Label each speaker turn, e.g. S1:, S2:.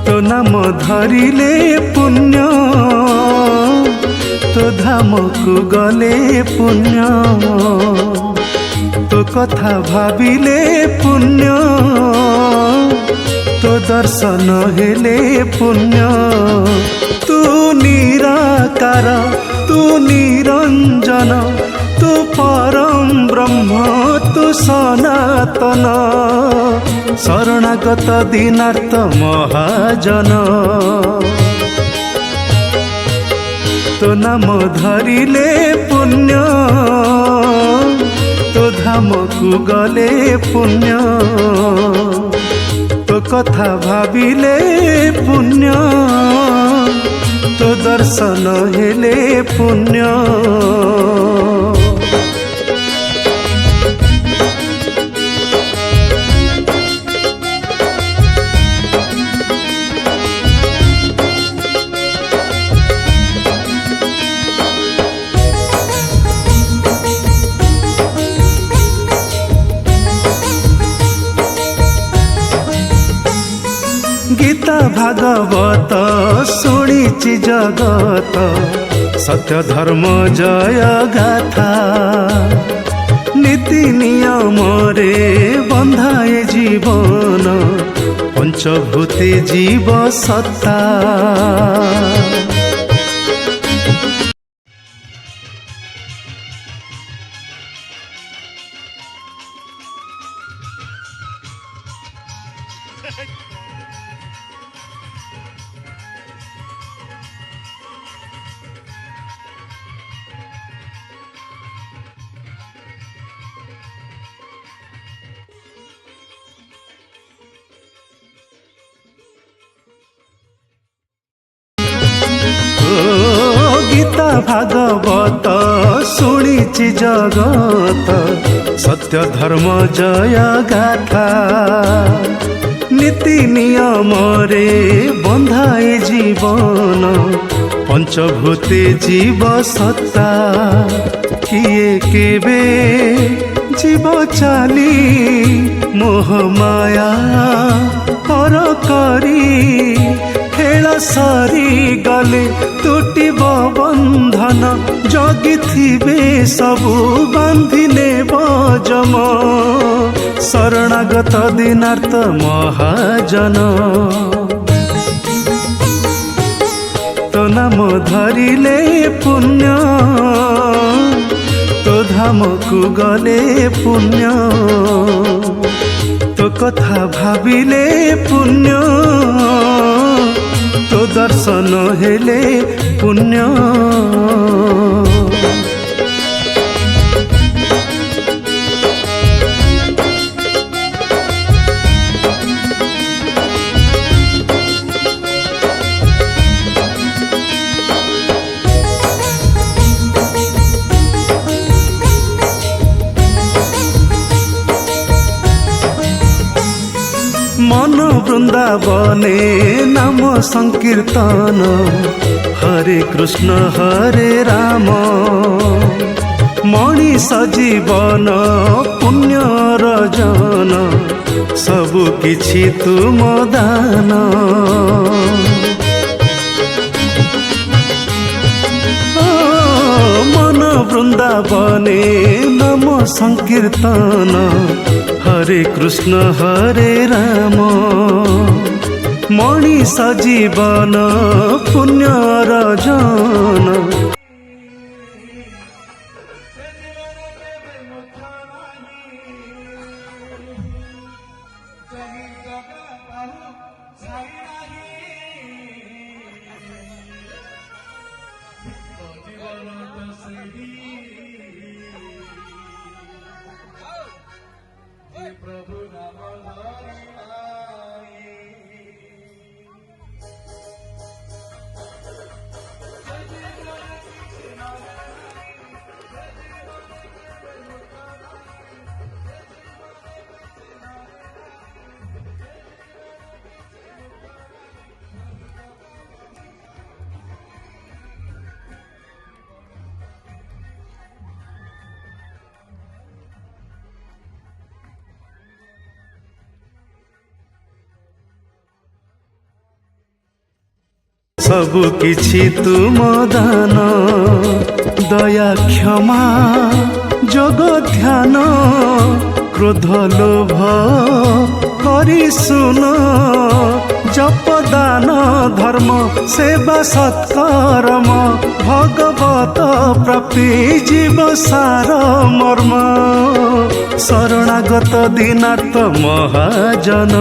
S1: तो नाम धरिले पुण्य तो धाम को गले पुण्य तो कथा भाविले पुण्य तो दर्शन हेले पुण्य तू निराकार तू निरंजन तू परम ब्रह्म तू सनातन शरणागत दीनार्थ महाजन तो नाम धरिले पुण्य तो धाम को गले पुण्य तो कथा भाविले पुण्य तो दर्शन हेले पुण्य गीता भागवत शुणिछि जगत सत्य धर्म जय गाथा नीति नियम रे बंधाए जीवन पंचभूते जीव सत्ता गीता भागवत शुणिछि जगत सत्य धर्म जय गाथा नीति नियम रे बंधाए जीवन पंचभूते जीव सत्ता किए केबे जीव चाली मोह माया पर करी खेल सारी गले तुटिब बंधन जगी थिबे सबु बांधिने बजम शरणागत दीनार्थ महाजन तो नाम धरिले पुण्य तो धाम को गले पुण्य तो कथा भाविले पुण्य तो दर्शन हेले पुण्य मन वृंदावने नाम संकीर्तन हरे कृष्ण हरे राम मणिष जीवन पुण्य रजन सबु किछि तुम दान मन वृंदावने नाम संकीर्तन हरे कृष्ण हरे राम मणिष जीवन पुण्य रजन प्रभु नाम सबु किछि तुम दान। दया क्षमा जोग ध्यान क्रोध लोभ करि सुन। जप दान धर्म सेवा सत्कर्म भगवत प्राप्ति जीव सार मर्म। शरणागत दीनार्थ महाजन